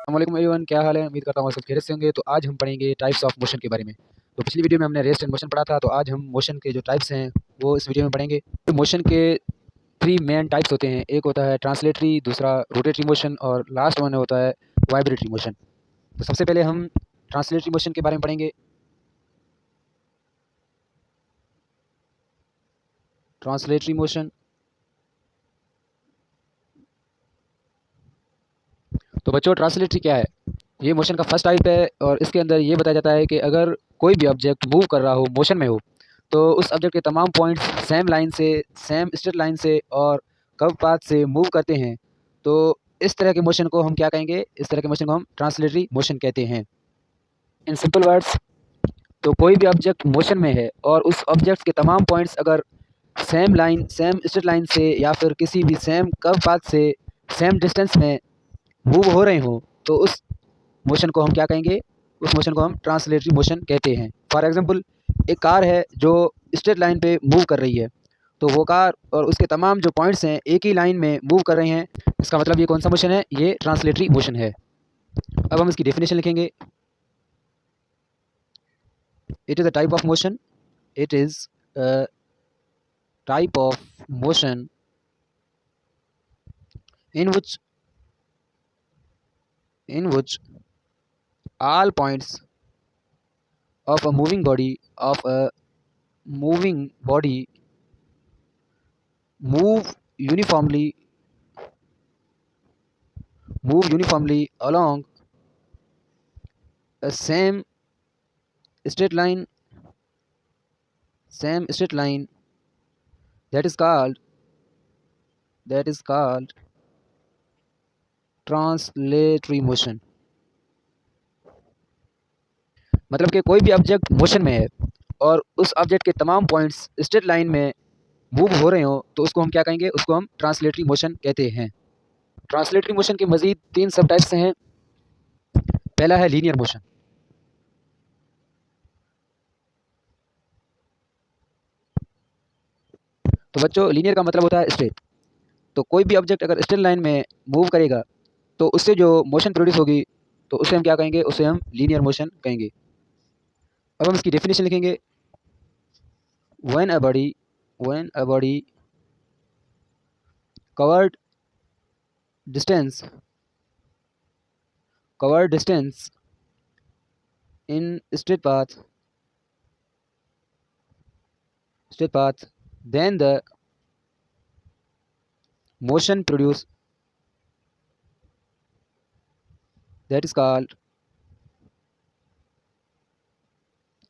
अस्सलामुअलैकुम एवरीवन, क्या हाल है। उम्मीद करता हूँ सब खैरियत से होंगे। तो आज हम पढ़ेंगे टाइप्स ऑफ मोशन के बारे में। तो पिछली वीडियो में हमने रेस्ट एंड मोशन पढ़ा था, तो आज हम मोशन के जो टाइप्स हैं वो इस वीडियो में पढ़ेंगे। तो मोशन के 3 मेन टाइप्स होते हैं। एक होता है ट्रांसलेटरी, दूसरा रोटेटरी मोशन और लास्ट वन होता है वाइब्रेटरी मोशन। तो सबसे पहले हम ट्रांसलेटरी मोशन के बारे में पढ़ेंगे। ट्रांसलेटरी मोशन, तो बच्चों ट्रांसलेटरी क्या है। ये मोशन का फर्स्ट टाइप है और इसके अंदर ये बताया जाता है कि अगर कोई भी ऑब्जेक्ट मूव कर रहा हो, मोशन में हो, तो उस ऑब्जेक्ट के तमाम पॉइंट्स सेम लाइन से, सेम स्ट्रेट लाइन से और कर्व पाथ से मूव करते हैं, तो इस तरह के मोशन को हम क्या कहेंगे, इस तरह के मोशन को हम ट्रांसलेटरी मोशन कहते हैं। इन सिंपल वर्ड्स, तो कोई भी ऑब्जेक्ट मोशन में है और उस ऑब्जेक्ट के तमाम पॉइंट्स अगर same line, same straight line से या फिर किसी भी सेम कर्व पाथ से सेम डिस्टेंस में मूव हो रहे हो, तो उस मोशन को हम क्या कहेंगे, उस मोशन को हम ट्रांसलेटरी मोशन कहते हैं। फॉर एग्जांपल, एक कार है जो स्ट्रेट लाइन पे मूव कर रही है, तो वो कार और उसके तमाम जो पॉइंट्स हैं एक ही लाइन में मूव कर रहे हैं। इसका मतलब ये कौन सा मोशन है, ये ट्रांसलेटरी मोशन है। अब हम इसकी डेफिनेशन लिखेंगे। It is a type of motion, it is a type of motion in which in which all points of a moving body move uniformly along a straight line same straight line, that is called translatory motion. मतलब कि कोई भी object motion में है और उस object के तमाम पॉइंट्स स्ट्रेट लाइन में मूव हो रहे हो, तो उसको हम क्या कहेंगे, उसको हम ट्रांसलेटरी मोशन कहते हैं। ट्रांसलेटरी मोशन के मजीद 3 सब टाइप्स हैं। पहला है लीनियर मोशन। तो बच्चों, लीनियर का मतलब होता है स्ट्रेट। तो कोई भी ऑब्जेक्ट अगर स्ट्रेट लाइन में मूव करेगा, तो उससे जो मोशन प्रोड्यूस होगी, तो उसे हम क्या कहेंगे, उसे हम लीनियर मोशन कहेंगे। अब हम इसकी डेफिनेशन लिखेंगे। When a body covered distance in straight path, then the motion produced, that is called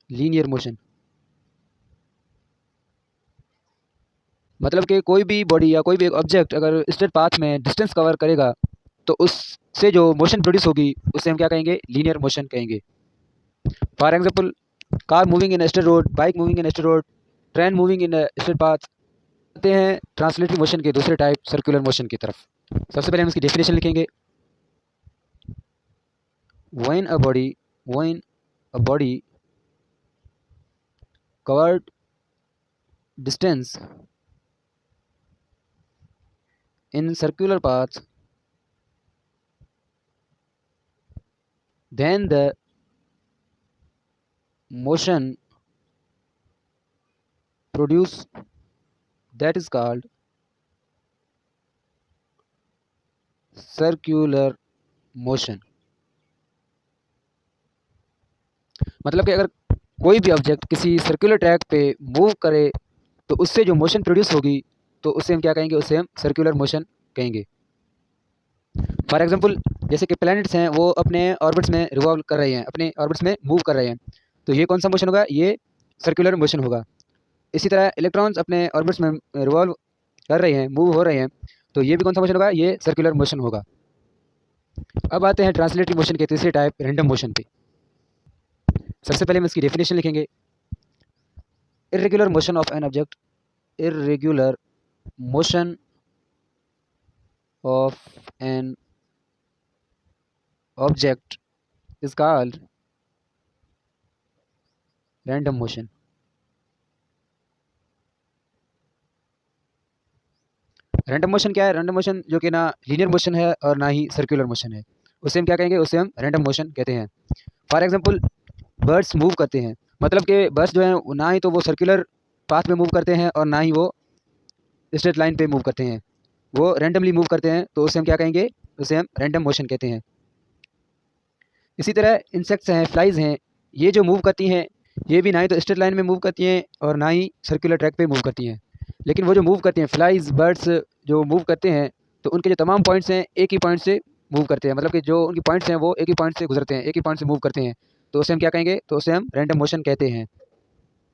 linear motion। मतलब कि कोई भी बॉडी या कोई भी ऑब्जेक्ट अगर स्ट्रेट पाथ में डिस्टेंस कवर करेगा, तो उससे जो मोशन प्रोड्यूस होगी उसे हम क्या कहेंगे, लीनियर मोशन कहेंगे। For example, car moving in straight road, bike moving in straight road, train moving in straight path. आते हैं ट्रांसलेटरी मोशन के दूसरे टाइप, सर्कुलर मोशन की तरफ। सबसे पहले हम इसकी डेफिनेशन लिखेंगे। when a body covered distance in circular path, then the motion produced, that is called circular motion। मतलब कि अगर कोई भी ऑब्जेक्ट किसी सर्कुलर ट्रैक पे मूव करे, तो उससे जो मोशन प्रोड्यूस होगी, तो उससे हम क्या कहेंगे, उससे हम सर्कुलर मोशन कहेंगे। फॉर एग्जांपल, जैसे कि प्लैनेट्स हैं वो अपने ऑर्बिट्स में रिवॉल्व कर रहे हैं, अपने ऑर्बिट्स में मूव कर रहे हैं, तो ये कौन सा मोशन होगा, ये सर्कुलर मोशन होगा। इसी तरह इलेक्ट्रॉन्स अपने ऑर्बिट्स में रिवॉल्व कर रहे हैं, मूव हो रहे हैं, तो ये भी कौन सा मोशन होगा, ये सर्कुलर मोशन होगा। अब आते हैं ट्रांसलेटरी मोशन के तीसरे टाइप, रैंडम मोशन पे। सबसे पहले हम इसकी डेफिनेशन लिखेंगे। Irregular motion of an object, irregular motion of an object is called random motion. Random motion क्या है, रैंडम मोशन जो कि ना लीनियर मोशन है और ना ही सर्कुलर मोशन है। उसे हम क्या कहेंगे, उसे हम रैंडम मोशन कहते हैं। फॉर एग्जांपल बर्ड्स मूव करते हैं, मतलब कि बर्ड्स जो हैं ना ही तो वो सर्कुलर पाथ में मूव करते हैं और ना ही वो स्ट्रेट लाइन पे मूव करते हैं, वो रैंडमली मूव करते हैं, तो उसे हम क्या कहेंगे, उसे हम रैंडम मोशन कहते हैं। इसी तरह इंसेक्ट्स हैं, फ्लाइज हैं, ये जो मूव करती हैं ये भी ना ही तो स्ट्रेट लाइन में मूव करती हैं और ना ही सर्कुलर ट्रैक पे मूव करती हैं। लेकिन वो जो मूव करती हैं फ्लाइज बर्ड्स जो मूव करते हैं, तो उनके जो तमाम पॉइंट्स हैं एक ही पॉइंट से मूव करते हैं, मतलब कि जो उनकी पॉइंट्स हैं वो एक ही पॉइंट से गुजरते हैं, एक ही पॉइंट से मूव करते हैं, तो उसे हम क्या कहेंगे, तो उसे हम रैंडम मोशन कहते हैं।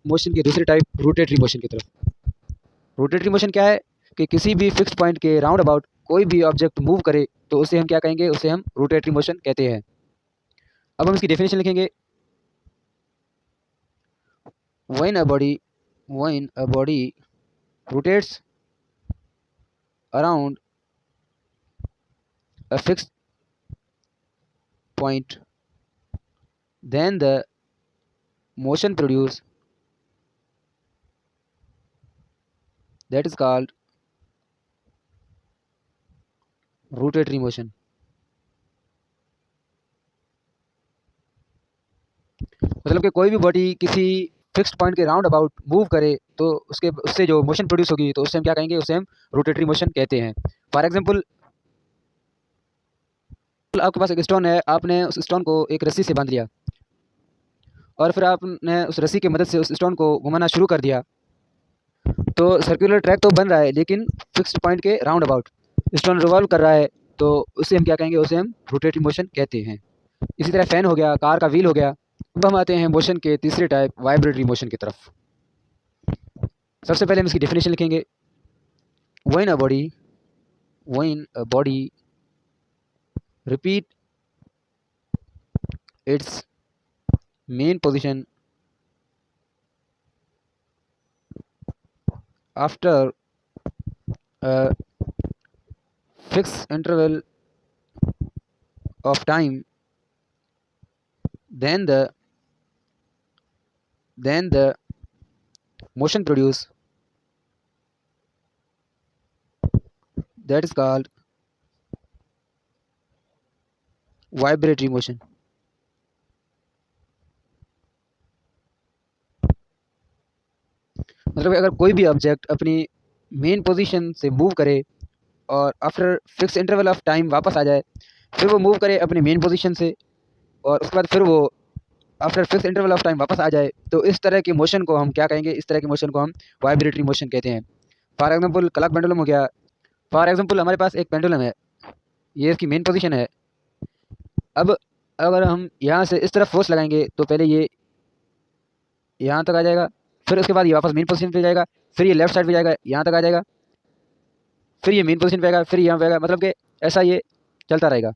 मोशन के दूसरे टाइप रोटेटरी मोशन की तरफ। रोटेटरी मोशन क्या है कि किसी भी फिक्स पॉइंट के राउंड अबाउट कोई भी ऑब्जेक्ट मूव करे तो उसे हम क्या कहेंगे, उसे हम रोटेटरी मोशन कहते हैं। अब हम इसकी डेफिनेशन लिखेंगे। when a body when a body rotates around a fixed point, then the motion produced, that is called rotatory motion। मतलब कि कोई भी बॉडी किसी फिक्स्ड पॉइंट के राउंड अबाउट मूव करे तो उससे जो मोशन प्रोड्यूस होगी तो उससे हम क्या कहेंगे, उसे हम रोटेटरी मोशन कहते हैं। फॉर एग्जांपल आपके पास एक स्टोन है, आपने उस स्टोन को एक रस्सी से बांध लिया और फिर आपने उस रस्सी की मदद से उस स्टोन को घुमाना शुरू कर दिया, तो सर्कुलर ट्रैक तो बन रहा है लेकिन फिक्स्ड पॉइंट के राउंड अबाउट स्टोन रिवॉल्व कर रहा है, तो उसे हम क्या कहेंगे, उसे हम रोटेटरी मोशन कहते हैं। इसी तरह फैन हो गया, कार का व्हील हो गया। अब हम आते हैं मोशन के तीसरे टाइप वाइब्रेटरी मोशन की तरफ। सबसे पहले हम इसकी डेफिनेशन लिखेंगे। when a body repeat its main position after a fixed interval of time, then the motion produced, that is called vibratory motion. मतलब अगर कोई भी ऑब्जेक्ट अपनी मेन पोजीशन से मूव करे और after fix interval of time वापस आ जाए, फिर वो मूव करे अपनी मेन पोजीशन से और उसके बाद फिर वो after fix interval of time वापस आ जाए, तो इस तरह की मोशन को हम क्या कहेंगे, इस तरह की मोशन को हम वाइब्रेटरी मोशन कहते हैं। फॉर एग्जांपल क्लॉक पेंडुलम हो गया। फॉर एग्जांपल हमारे पास एक पेंडुलम है, ये इसकी मेन पोजीशन है। अब अगर हम यहाँ से इस तरफ फोर्स लगाएंगे तो पहले ये यहाँ तक आ जाएगा, फिर उसके बाद ये वापस मेन पोजीशन पे जाएगा, फिर ये लेफ्ट साइड पे जाएगा, यहाँ तक आ जाएगा, फिर ये मेन पोजीशन पे आएगा, फिर यहाँ पे आएगा, मतलब कि ऐसा ये चलता रहेगा।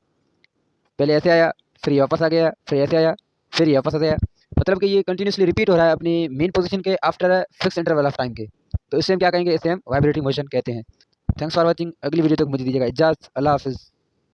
पहले ऐसे आया, फिर ये वापस आ गया, फिर ऐसे आया, फिर ये वापस आ गया, मतलब कि ये कंटिन्यूसली रिपीट हो रहा है अपनी मेन पोजीशन के after fix interval of time के, तो इससे हम क्या कहेंगे, इसे हम वाइब्रेटिंग मोशन कहते हैं। Thanks for watching. अगली वीडियो तक मुझे दीजिएगा इजाज़त। अल्लाह हाफिज़।